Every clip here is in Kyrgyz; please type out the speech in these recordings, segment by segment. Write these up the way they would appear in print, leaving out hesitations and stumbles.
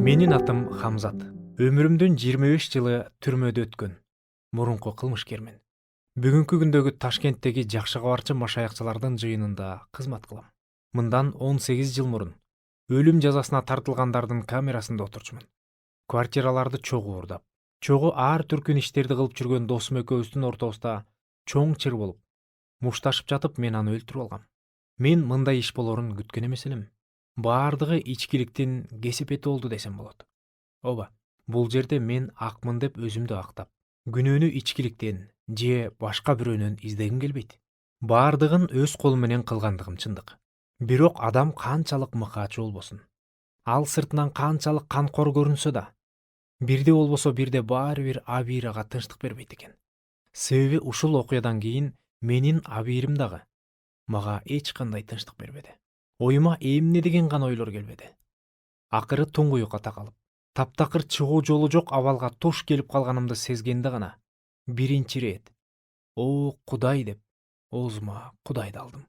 Менин атым Хамзат. Өмүрүмдүн 25 жылы түрмөдө өткөн. Мурунку кылмышкермин. Бүгүнкү күндөгү Ташкенттеги жакшы кабарчы машаякчылардын жыйынында кызмат кылам. Мындан 18 жыл мурун өлүм жазасына тартылгандардын камерасында отурчумун. Квартираларды чогуу уурдап, чогуу ар түркүн иштерди кылып жүргөн досум экөөбүздүн ортобузда чоң чыр болуп, мушташып жатып мен аны өлтүрүп алгам. Мен мындай иш болорун күткөн эмес элем. Баардыгы ичкиликтин кесепети болду десем болот. Ооба, бул жерде мен акмын деп өзүмдү актап, күнөөнү ичкиликтен же башка бирөөнөн издегим келбейт. Баардыгын өз колум менен кылгандыгым чындык. Бирок адам канчалык мыкаачы болбосун, ал сыртынан канчалык канкор көрүнсө да, бирде болбосо бирде баары бир абийирага тынчтык бербейт экен. Себеби ушул окуядан кийин менин абийирим дагы мага эч кандай тынчтык бербеди. Оюма эмне деген гана ойлор келбеди. Акыры туңгуюкка такалып, таптакыр чыгуу жолу жок абалга туш келип калганымды сезгенде гана биринчи ирет "О, Кудай" деп оозума Кудайды алдым.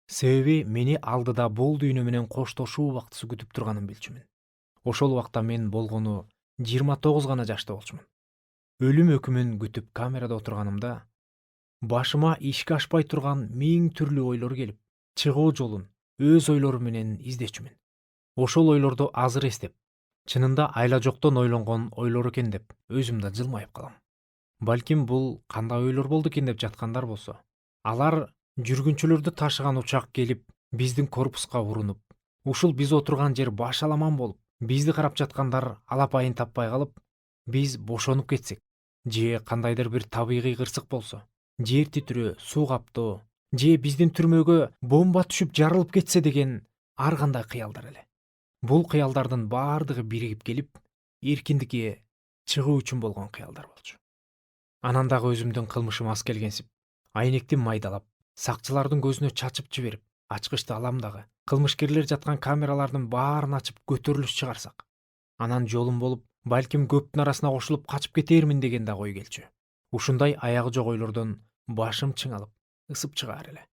Себеби мени алдыда бул дүйнө менен коштошуу убактысы күтүп турганын билчүмүн. Ошол убакта мен болгону 29 гана жашта болчумун. Өлүм өкүмүн күтүп камерада отурганымда башыма ишке ашпай турган миң түрлүү ойлор келип, чыгуу жолун өз ойлорум менен издечүмүн. Ошол ойлорду азыр эстеп, чынында айла жоктон ойлонгон ойлор экен деп өзүм да жылмайып калам. Балким бул кандай ойлор болду экен деп жаткандар болсо, алар жүргүнчүлөрдү ташыган учак келип биздин корпуска урунуп, ушул биз отурган жер баш аламан болуп, бизди карап жаткандар алапайын таппай калып, биз бошонуп кетсек, же кандайдыр бир табигый кырсык болсо, жер титирөө, суу каптоо, же биздин түрмөгө бомба түшүп жарылып кетсе деген ар кандай кыялдар эле. Бул кыялдардын баардыгы биригип келип, эркиндикке чыгуу үчүн болгон кыялдар болчу. Анан дагы өзүмдүн кылмышым аз келгенсип, айнекти майдалап, сакчылардын көзүнө чачып жиберип, ачкычты алам дагы кылмышкерлер жаткан камералардын баарын ачып көтөрүлүш чыгарсак, анан жолум болуп, балким көптүн арасына кошулуп качып кетермин деген дагы ой келчү. Ушундай аягы жок ойлордон башым чыңалып, ысып чыгаар эле.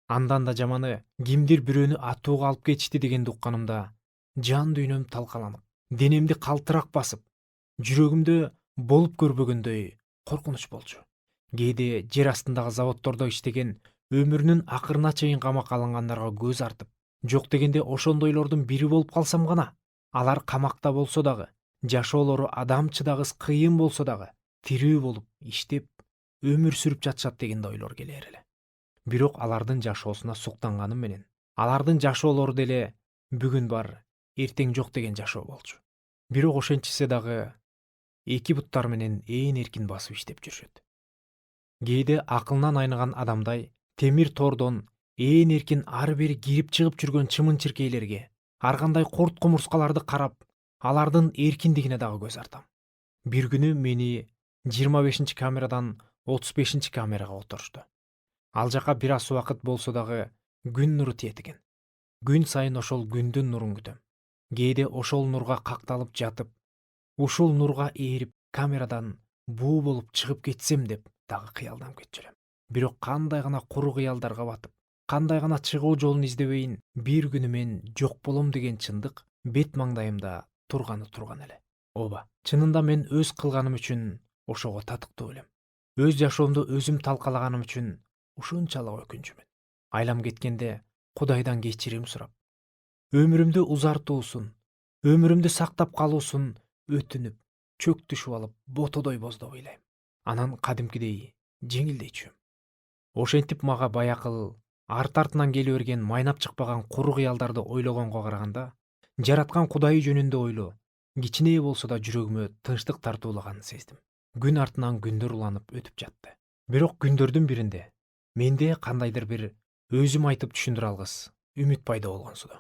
Андан да жаманы, кимдир бирөөнү атууга алып кетишти дегенди укканымда жан дүйнөм талкаланып, денемди калтырак басып, жүрөгүмдө болуп көрбөгөндөй коркунуч болчу. Кээде жер астындагы заводдордо иштеген, өмүрүнүн акырына чейин камакка алынгандарга көз артып, жок дегенде ошондойлордун бири болуп калсам гана, алар камакта болсо дагы, жашоолору адам чыдагыс кыйын болсо дагы, тирүү болуп, иштеп, өмүр сүрүп жатышат деген да ойлор келер эле. Бирок алардын жашоосуна суктанганым менен, алардын жашоолору деле бүгүн бар, эртең жок деген жашоо болчу. Бирок ошентсе дагы эки буттар менен ээн эркин басып иштеп жүрүшөт. Кээде акылынан айныган адамдай темир тордон ээн эркин ары бери кирип чыгып жүргөн чымын-чиркейлерге, ар кандай курт кумурскаларды карап, алардын эркиндигине дагы көз артам. Бир күнү мени 25 камерадан 35 камерага отурушту. Ал жака бир аз убакыт болсо дагы күн нуру тиет экен. Күн сайын ошол күндүн нурун күтөм. Кээде ошол нурга какталып жатып, ушул нурга ээрип камерадан буу болуп чыгып кетсем деп дагы кыялданып кетип жүрөм. Бирок кандай гана куру кыялдарга батып, кандай гана чыгуу жолун издебейин, бир күнү мен жок болом деген чындык бет маңдайымда турганы турган эле. Ооба, чынында мен өз кылганым үчүн ошого татыктуу элем. Өз жашоомду өзүм талкалаганым үчүн ушунчалык өкүнчүмүн. Айлам кеткенде Кудайдан кечирим сурап, өмүрүмдү узартуусун, өмүрүмдү сактап калуусун өтүнүп, чөк түшүп алып, ботодой боздоп ыйлайм. Анан кадимкидей жеңилдейчүм. Ошентип мага баякыл арт-артынан келе берген майнап чыкпаган куру кыялдарды ойлогонго караганда, жараткан Кудайы жөнүндө ойлоо кичине болсо да жүрөгүмө тынчтык тартуулаганын сездим. Күн артынан күндөр уланып өтүп жатты. Бирок күндөрдүн биринде менде кандайдыр бир өзүм айтып түшүндүрө алгыс үмүт пайда болгонсуду.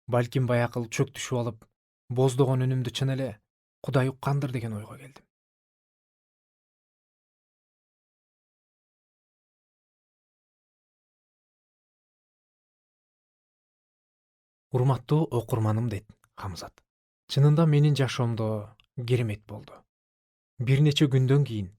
Балким баякыл чөк түшүп алып, боздогон үнүмдү чын эле Кудай уккандыр деген ойго келдим. Урматтуу окурманым дейт Хамзат. Чынында менин жашоомдо керемет болду. Бир нече күндөн кийин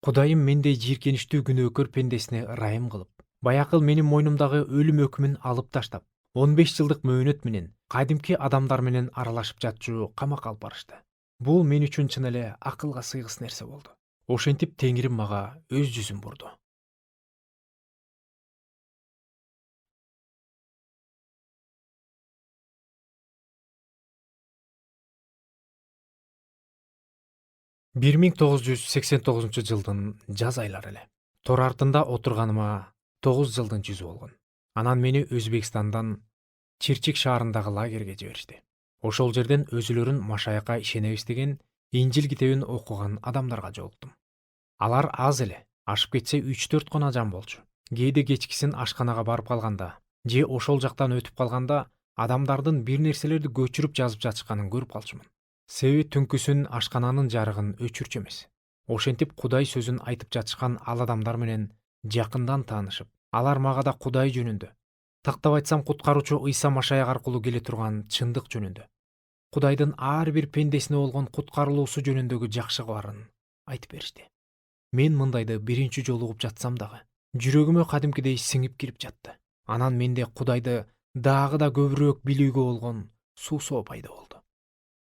Кудайым мендей жийиркеничтүү күнөөкөр пендесине ырайым кылып, баякыл менин мойнумдагы өлүм өкүмүн алып таштап, 15 жылдык мөөнөт менен кадимки адамдар менен аралашып жатчу камакка алып барышты. Бул мен үчүн чын эле акылга сыйгыс нерсе болду. Ошентип Теңирим мага өз жүзүн бурду. 1989 жылдын жаз айлары эле. Тор артында отурганыма 9 жылдын жүзү болгон. Анан мени Өзбекстандан Чирчик шаарындагы лагерге жиберишти. Ошол жерден өзүлөрүн машаякка ишенебиз деген Инжил китебин окуган адамдарга жолуктум. Алар аз эле, ашып кетсе 3-4 гана жан болчу. Кээде кечкисин ашканага барып калганда же ошол жактан өтүп калганда адамдардын бир нерселерди көчүрүп жазып жатышканын көрүп калчумун. Себеби түнкүсүн ашкананын жарыгын өчүрчү эмес. Ошентип Кудай сөзүн айтып жатышкан ал адамдар менен жакындан таанышып, алар мага да Кудай жөнүндө, тактап айтсам куткаруучу Ыйса Машаяк аркылуу келе турган чындык жөнүндө, Кудайдын ар бир пендесине болгон куткарылуусу жөнүндөгү жакшы кабарын айтып беришти. Мен мындайды биринчи жолу угуп жатсам дагы, жүрөгүмө кадимкидей сиңип кирип жатты. Анан менде Кудайды дагы да көбүрөөк билүүгө болгон суусоо пайда болду.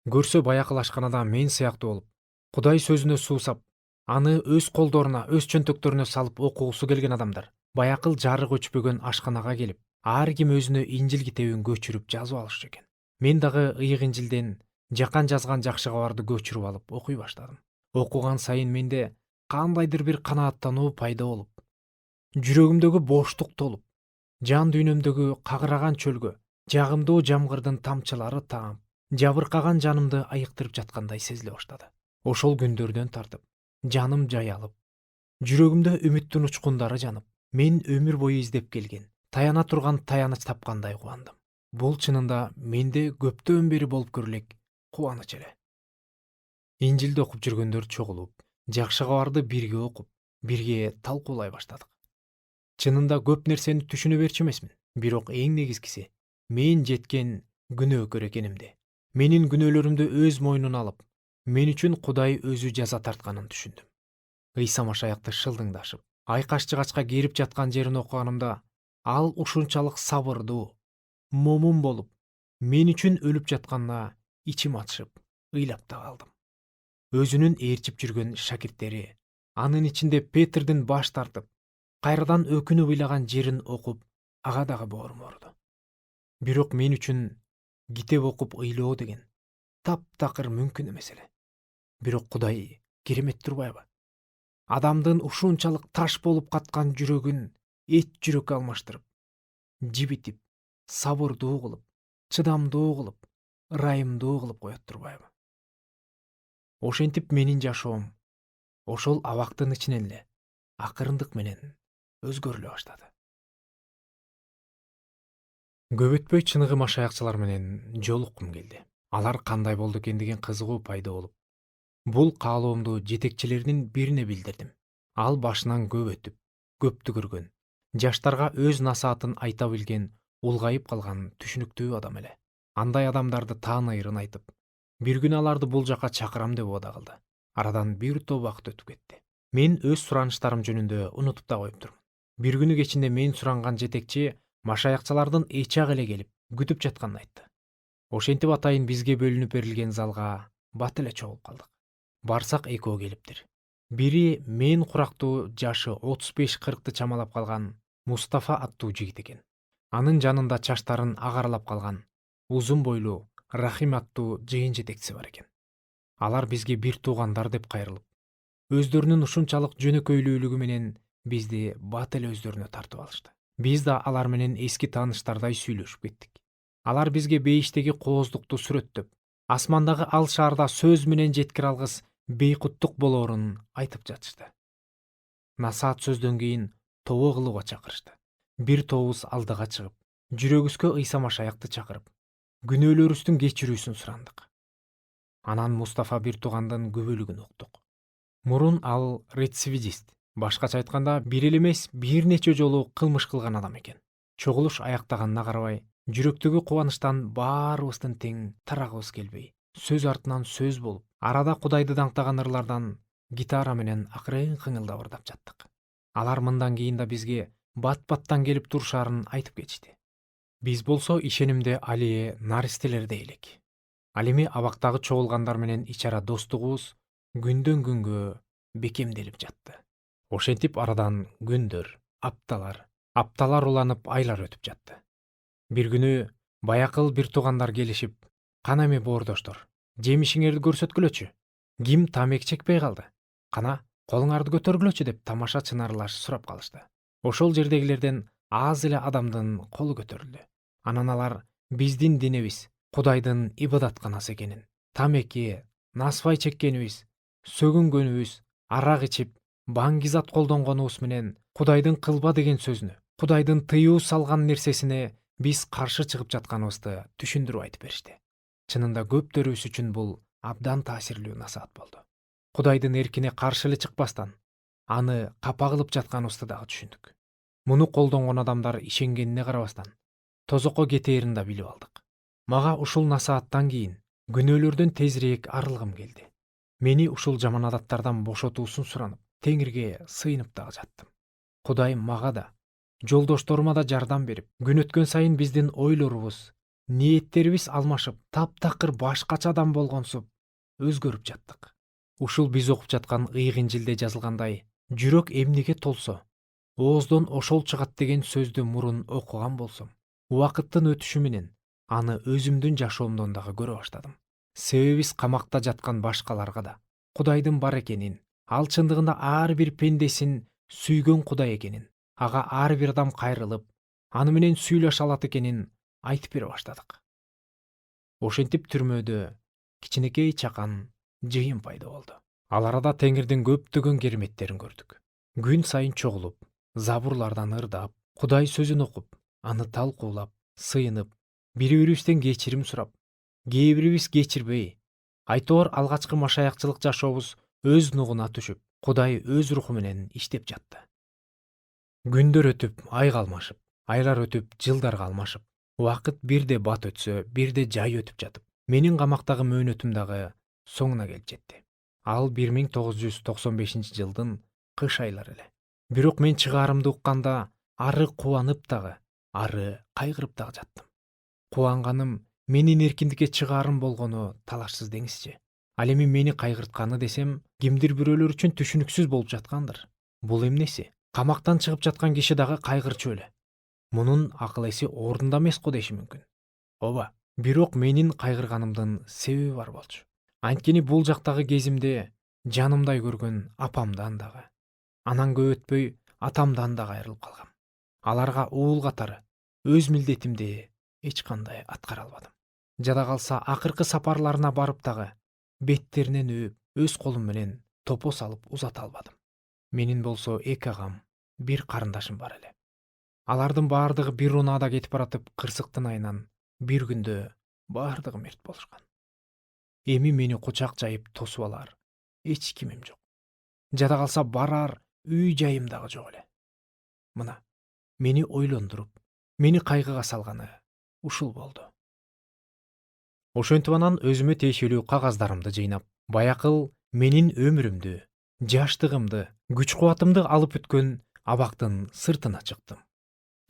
Көрсө баякыл ашканада мен сыяктуу болуп, Кудай сөзүнө суусап, аны өз колдоруна, өз чөнтөктөрүнө салып окугусу келген адамдар баякыл жарык өчпөгөн ашканага келип, ар ким өзүнө Инжил китебин көчүрүп жазып алышчу экен. Мен дагы ыйык Инжилден жакан жазган жакшы кабарды көчүрүп алып окуй баштадым. Окуган сайын менде кандайдыр бир канааттануу пайда болуп, жүрөгүмдөгү боштук толуп, жан дүйнөмдөгү кагыраган чөлгө жагымдуу жамгырдын тамчылары таап, жабыркаган жанымды айыктырып жаткандай сезиле баштады. Ошол күндөрдөн тартып, жаным жаялып, жүрөгүмдө үмүттүн учкундары жанып, мен өмүр бою издеп келген, таяна турган таяныч тапкандай кубандым. Бул чынында менде көптөн бери болуп көрүлек кубаныч эле. Инжилди окуп жүргөндөр чогулуп, жакшы кабарды бирге окуп, бирге талкуулай баштадык. Чынында көп нерсени түшүнө берчү эмесмин, бирок эң негизгиси мен жеткен күнөөкөр экенимди, менин күнөөлөрүмдү өз мойнуна алып, мен үчүн Кудай өзү жаза тартканын түшүндүм. Ыйса Машаякты шылдыңдашып, айкаш жыгачка кирип жаткан жерин окуганымда, ал ушунчалык сабырдуу, момун болуп, мен үчүн өлүп жатканына ичим ачышып, ыйлап да калдым. Өзүнүн ээрчип жүргөн шакирттери, анын ичинде Петрдин баш тартып, кайрадан өкүнүп ыйлаган жерин окуп, ага дагы боорум ооруду. Бирок мен үчүн китеп окуп ыйлоо деген таптакыр мүмкүн эмес эле. Бирок Кудай керемет турбайбы? Адамдын ушунчалык таш болуп каткан жүрөгүн эт жүрөккө алмаштырып, жибитип, сабырдуу кылып, чыдамдуу кылып, ырайымдуу кылып коет турбайбы? Ошентип менин жашоом ошол абактын ичинен эле акырындык менен өзгөрүлө баштады. Көп өтпөй чыныгы машаякчылар менен жолуккум келди. Алар кандай болду экен деген кызыгуу пайда болуп, бул каалоомду жетекчилердин бирине билдирдим. Ал башынан көп өтүп, көптү көргөн, жаштарга өз насаатын айта билген, улгайып калган түшүнүктүү адам эле. Андай адамдарды таанайырын айтып, бир күн аларды бул жака чакырам деп убада кылды. Арадан бир топ убакыт өтүп кетти. Мен өз сураныштарым жөнүндө унутуп да коюптурмун. Бир күнү кечинде мен суранган жетекчи машаякчылардын эчак эле келип, күтүп жатканын айтты. Ошентип атайын бизге бөлүнүп берилген залга бат эле чогулуп калдык. Барсак экөө келиптир. Бири мен курактуу, жашы 35-40 чамалап калган Мустафа аттуу жигит экен. Анын жанында чачтарын агаралап калган узун бойлуу Рахим аттуу жыйын жетекчиси бар экен. Алар бизге бир туугандар деп кайрылып, өздөрүнүн ушунчалык жөнөкөйлүүлүгү менен бизди бат эле өздөрүнө тартып алышты. Биз да алар менен эски тааныштардай сүйлөшүп кеттик. Алар бизге бейиштеги кооздукту сүрөттөп, асмандагы ал шаарда сөз менен жеткире алгыс бейкуттук болоорун айтып жатышты. Насаат сөздөн кийин тобо кылууга чакырышты. Бир тобубуз алдыга чыгып, жүрөгүбүзгө Ыйса Машаякты чакырып, күнөөлөрүбүздүн кечирүүсүн сурандык. Анан Мустафа бир туугандын күбөлүгүн уктук. Мурун ал рецидивист, башкача айтканда бир эле эмес, бир нече жолу кылмыш кылган адам экен. Чогулуш аяктаганына карабай, жүрөктөгү кубанычтан баарыбыздын тең тарагыбыз келбей, сөз артынан сөз болуп, арада Кудайды даңктаган ырлардан гитара менен акырын кыңылдап ырдап жаттык. Алар мындан кийин да бизге бат-баттан келип турушаарын айтып кетишти. Биз болсо ишенимде алие наристелерде элек. Ал эми абактагы чогулгандар менен ичара достугубуз күндөн күнгө бекемделип жатты. Ошентип арадан күндөр, апталар уланып айлар өтүп жатты. Бир күнү баякыл бир туугандар келишип, кана эми боордоштор, жемишиңерди көрсөткүлөчү. Ким тамеки чекпей калды? Кана колуңарды көтөргүлөчү деп тамаша чынарлаш сурап калышты. Ошол жердегилерден аз эле адамдын колу көтөрүлдү. Анан алар биздин динебиз, Кудайдын ибадатканасы экенин, тамеки, насвай чеккенибиз, сөгүнгөнүбүз, арак ичип, баңгизат колдонгонубуз менен Кудайдын кылба деген сөзүнө, Кудайдын тыюу салган нерсесине биз каршы чыгып жатканыбызды түшүндүрүп айтып беришти. Чынында көптөрүбүз үчүн бул абдан таасирлүү насаат болду. Кудайдын эркине каршы эле чыкпастан, аны капа кылып жатканыбызды дагы түшүндүк. Муну колдонгон адамдар ишенгенине карабастан, тозокко кетээрин да билип алдык. Мага ушул насааттан кийин күнөөлөрдөн тезирээк арылгым келди. Мени ушул жаман адаттардан бошотуусун суранып, Теңирге сыйынып дагы жаттым. Кудай мага да, жолдошторума да жардам берип, күн өткөн сайын биздин ойлорубуз, ниеттерибиз алмашып, таптакыр башкача адам болгонсуп өзгөрүп жаттык. Ушул биз окуп жаткан ыйык Инжилде жазылгандай, жүрөк эмнеге толсо, ооздон ошол чыгат деген сөздү мурун окуган болсом, убакыттын өтүшү менен аны өзүмдүн жашоомдон дагы көрө баштадым. Себеби биз камакта жаткан башкаларга да Кудайдын бар экенин, ал чындыгында ар бир пендесин сүйгөн Кудай экенин, ага ар бир адам кайрылып, аны менен сүйлөшө алат экенин айтып бере баштадык. Ошентип түрмөдө кичинекей чакан жыйын пайда болду. Ал арада Теңирдин көптөгөн кереметтерин көрдүк. Күн сайын чогулуп, забурлардан ырдап, Кудай сөзүн окуп, аны талкуулап, сыйынып, бири-бирибизден кечирим сурап, кээ бирибиз кечирбей, айтоор алгачкы машаякчылык жашообуз өз нугуна түшүп, Кудай өз руху менен иштеп жатты. Күндөр өтүп, айга алмашып, айлар өтүп, жылдарга алмашып, убакыт бирде бат өтсө, бирде жай өтүп жатып, менин камактагы мөөнөтүм дагы соңуна келип жетти. Ал 1995 жылдын кыш айлары эле. Бирок мен чыгаарымды укканда ары кубанып дагы, ары кайгырып дагы жаттым. Кубанганым менин эркиндикке чыгаарым болгону талашсыз деңизчи. Ал эми мени кайгыртканы десем, кимдир бирөөлөр үчүн түшүнүксүз болуп жаткандыр. Бул эмнеси? Камактан чыгып жаткан киши дагы кайгырчу эле. Мунун акыл эси ордунда эмес го деши мүмкүн. Ооба, бирок менин кайгырганымдын себеби бар болчу. Анткени бул жактагы кезимде жанымдай көргөн апамдан дагы, анан көп өтпөй атамдан дагы айрылып калгам. Аларга уул катары өз милдетимди эч кандай аткара албадым. Жада калса акыркы сапарларына барып дагы беттеринен өөп, өз колум менен топо салып узата албадым. Менин болсо 2 агам, 1 карындашым бар эле. Алардын баардыгы бир унаада кетип баратып, кырсыктын айынан бир күндө баардыгы мерт болушкан. Эми мени кучак жайып тосуп алар эч кимим жок. Жада калса барар үй жайым дагы жок эле. Мына, мени ойлондуруп, мени кайгыга салганы ушул болду. Ошентип анан өзүмө тиешелүү кагаздарымды жыйнап, баякыл менин өмүрүмдү, жаштыгымды, күч-кубатымды алып өткөн абактын сыртына чыктым.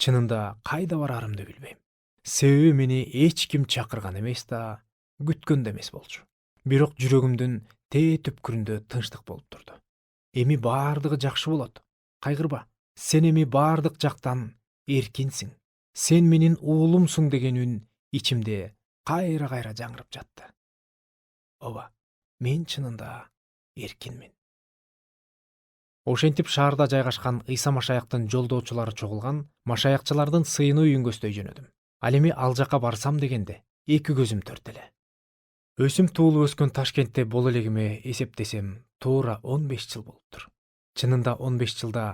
Чынында кайда барарымды билбейм. Себеби мени эч ким чакырган эмес да, күткөн да эмес болчу. Бирок жүрөгүмдүн тээ түпкүрүндө тынчтык болуп турду. Эми баардыгы жакшы болот. Кайгырба. Сен эми баардык жактан эркинсиң. Сен менин уулумсуң деген үн ичимде кайра жаңырып жатты. Ооба, мен чынында эркинмин. Ошентип шаарда жайгашкан Ыйса Машаяктын жолдоочулары чогулган машаякчылардын сыйынуу үйүн көздөй жөнөдүм. Ал эми ал жака барсам дегенде 2 көзүм төрт эле. Өсүм туулуп өскөн Ташкентте боло элегиме эсептесем, туура 15 жыл болуптур. Чынында 15 жылда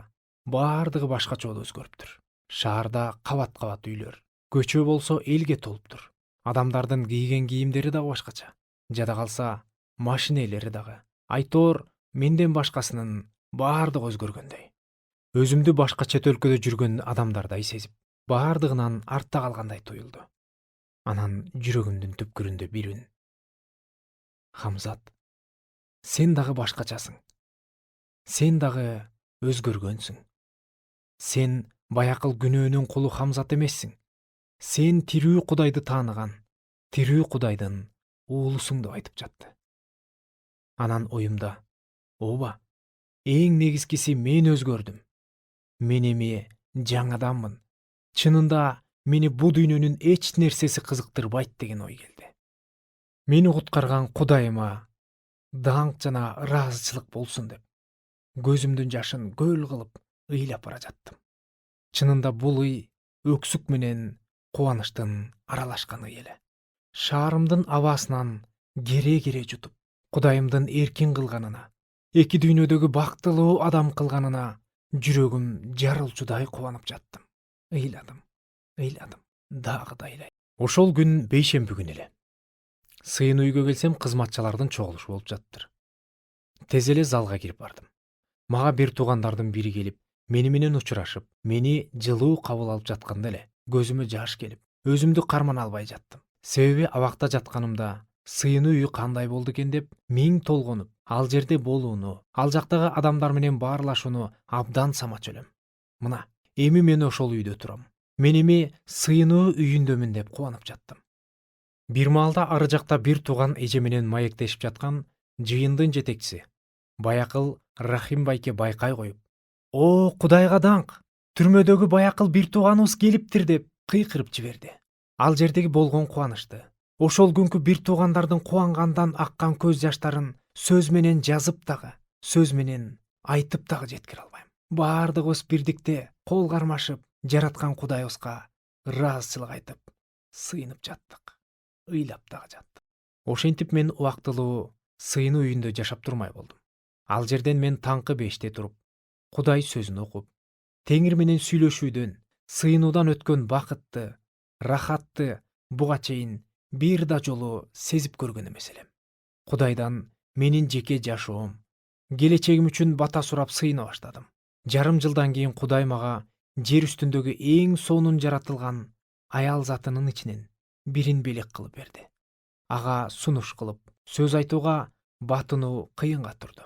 баардыгы башкача болуп өзгөрүптүр. Шаарда кабат-кабат үйлөр, көчө болсо элге толуптур. Адамдардын кийген кийимдери дагы башкача. Жада калса машинелери дагы. Айтоор менден башкасынын баардыгы өзгөргөндөй. Өзүмдү башка чет өлкөдө жүргөн адамдардай сезип, баардыгынан артта калгандай туюлду. Анан жүрөгүмдүн түпкүрүндө бир үн. Хамзат, сен дагы башкачасың. Сен дагы өзгөргөнсүң. Сен баякыл күнөөнүн кулу Хамзат эмессиң. Сен тирүү Кудайды тааныган, тирүү Кудайдын уулусуң деп айтып жатты. Анан оюмда, ооба, эң негизгиси мен өзгөрдүм. Мен эми жаңыданмын. Чынында мени бул дүйнөнүн эч нерсеси кызыктырбайт деген ой келди. Мени куткарган Кудайыма даңк жана ыраазычылык болсун деп, көзүмдүн жашын көл кылып ыйлап бара жаттым. Чынында бул ый өксүк менен кубанычтын аралашкан ый эле. Шаарымдын абасынан кере жутуп, Кудайымдын эркин кылганына, эки дүйнөдөгү бактылуу адам кылганына жүрөгүм жарылчудай кубанып жаттым. Ыйладым, дагы да ыйлайм. Ошол күн бейшемби күнү эле. Сыйын үйгө келсем, кызматчылардын чогулушу болуп жаттыр. Тез эле залга кирип бардым. Мага бир туугандардын бири келип, мени менен учурашып, мени жылуу кабыл алып жатканда эле көзүмө жаш келип, өзүмдү кармана албай жаттым. Себеби абакта жатканымда сыйын үйү кандай болду экен деп миң толгонуп, ал жерде болууну, ал жактагы адамдар менен баарлашууну абдан самачы элем. Мына, эми мен ошол үйдө турам. Мен эми сыйынуу үйүндөмүн деп кубанып жаттым. Бир маалда ары жакта бир тууган эже менен маектешип жаткан жыйындын жетекчиси, Баякыл Рахим байке байкай коюп, "О, Кудайга даңк! Түрмөдөгү Баякыл бир тууганыбыз келиптир" деп кыйкырып жиберди. Ал жердеги болгон кубанычты, ошол күнкү бир туугандардын кубангандан аккан көз жаштарын сөз менен жазып дагы, сөз менен айтып дагы жеткире албайм. Баардыгыбыз бирдикте кол кармашып, жараткан Кудайыбызга ыраазычылык айтып, сыйынып жаттык, ыйлап дагы жаттык. Ошентип мен убактылуу сыйынуу үйүндө жашап турмай болдум. Ал жерден мен таңкы 5те туруп, Кудай сөзүн окуп, Теңир менен сүйлөшүүдөн, сыйынуудан өткөн бакытты, рахатты буга чейин бир да жолу сезип көргөн эмес элем. Кудайдан менин жеке жашоом, келечегим үчүн бата сурап сыйына баштадым. Жарым жылдан кийин Кудай мага жер үстүндөгү эң сонун жаратылган аял затынын ичинен бирин белек кылып берди. Ага сунуш кылып, сөз айтууга батынуу кыйынга турду.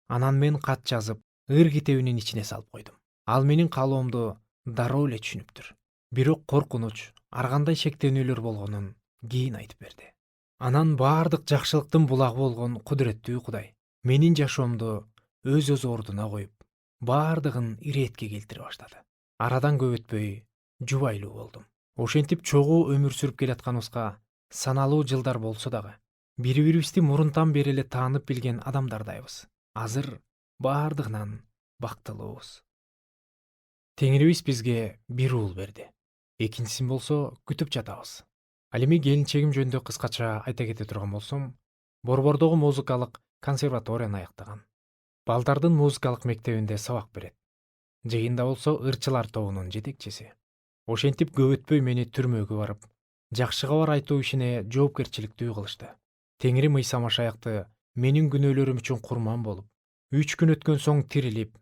Анан мен кат жазып, ыр китебинин ичине салып койдум. Ал менин каалоомду дароо эле түшүнүптүр. Бирок коркунуч, ар кандай шектенүүлөр болгонун кийин айтып берди. Анан баардык жакшылыктын булагы болгон кудуреттүү Кудай менин жашоомду өз ордуна коюп, баардыгын иретке келтире баштады. Арадан көп өтпөй жубайлуу болдум. Ошентип чогуу өмүр сүрүп келатканыбызга саналуу жылдар болсо дагы, бири-бирибизди мурунтан бери эле таанып билген адамдардайбыз. Азыр баардыгынан бактылуубуз. Теңирибиз бизге бир уул берди. Экинчисин болсо күтүп жатабыз. Ал эми келинчегим жөнүндө кыскача айта кете турган болсом, Борбордогу музыкалык консерваторияны аяктаган. Балдардын музыкалык мектебинде сабак берет. Жыйында болсо ырчылар тобунун жетекчиси. Ошентип көп өтпөй мени түрмөгө барып, жакшы кабар айтуу ишине жоопкерчиликтүү кылышты. Теңирим Ыйса Машаякты менин күнөөлөрүм үчүн курман болуп, 3 күн өткөн соң тирилип,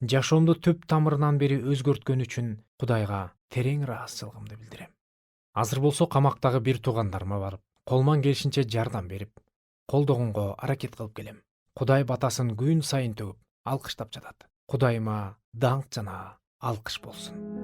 жашоомду төп тамырынан бери өзгөрткөн үчүн Кудайга терең ыраазычылыгымды билдирем. Азыр болсо камактагы бир туугандарыма барып, колман келишинче жардам берип, колдогонго аракет кылып келем. Кудай батасын күн сайын төгүп, алкыштап жатат. Кудайыма даңк жана алкыш болсун.